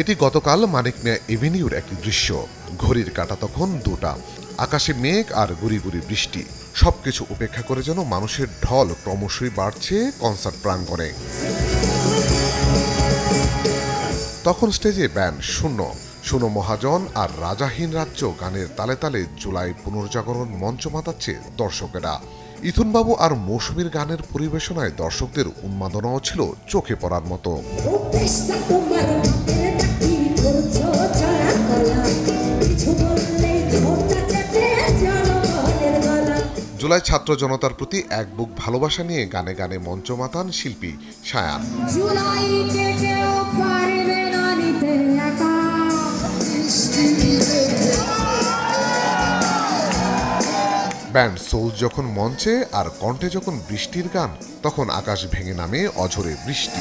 এটি গতকাল মানিক মিয়া এভিনিউর একটি দৃশ্য। ঘড়ির কাঁটা তখন 2টা, আকাশে মেঘ আর গুড়ি গুড়ি বৃষ্টি। সবকিছু উপেক্ষা করে যেন মানুষের ঢল ক্রমশই বাড়ছে কনসার্ট প্রাঙ্গণে। তখন স্টেজে ব্যান্ড শূন্য। শুনো মহাজন আর রাজাহীন রাজ্য গানের তালে তালে জুলাই পুনর্জাগরণ মঞ্চ মাতাচ্ছে দর্শকেরা। ইথুনবাবু আর মৌসুমীর গানের পরিবেশনায় দর্শকদের উন্মাদনাও ছিল চোখে পড়ার মতো। জুলাই ছাত্র জনতার প্রতি এক বুক ভালোবাসা নিয়ে গানে গানে মঞ্চ মাতান শিল্পী শায়ান। ব্যান্ড সোল যখন মঞ্চে আর কণ্ঠে যখন বৃষ্টির গান, তখন আকাশ ভেঙে নামে অঝরে বৃষ্টি।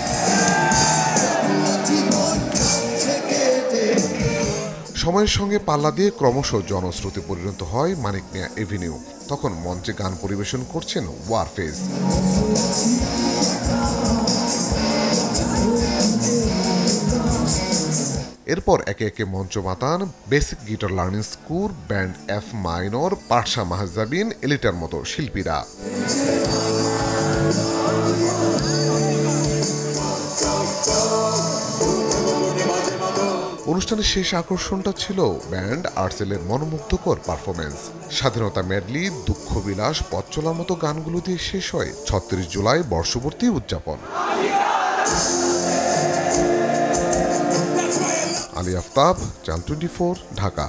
সময়ের সঙ্গে পাল্লা দিয়ে ক্রমশ জনশ্রুতি পরিণত হয় মানিক মিয়া এভিনিউ। তখন মঞ্চে গান পরিবেশন করছেন ওয়ারফেজ। এরপর একে একে মঞ্চ মাতান basic guitar learning school, band F minor, Patsha Mahjabin, এলিটার মতো শিল্পীরা। অনুষ্ঠানের শেষ আকর্ষণটা ছিল ব্যান্ড আর্টসেলের মনোমুগ্ধকর পারফরমেন্স। স্বাধীনতা মেডলি, দুঃখ বিলাস, পথ চলার মতো গানগুলো দিয়ে শেষ হয় ৩৬ জুলাই বর্ষপূর্তি উদযাপন। আলী আফতাব, চ্যানেল 24, ঢাকা।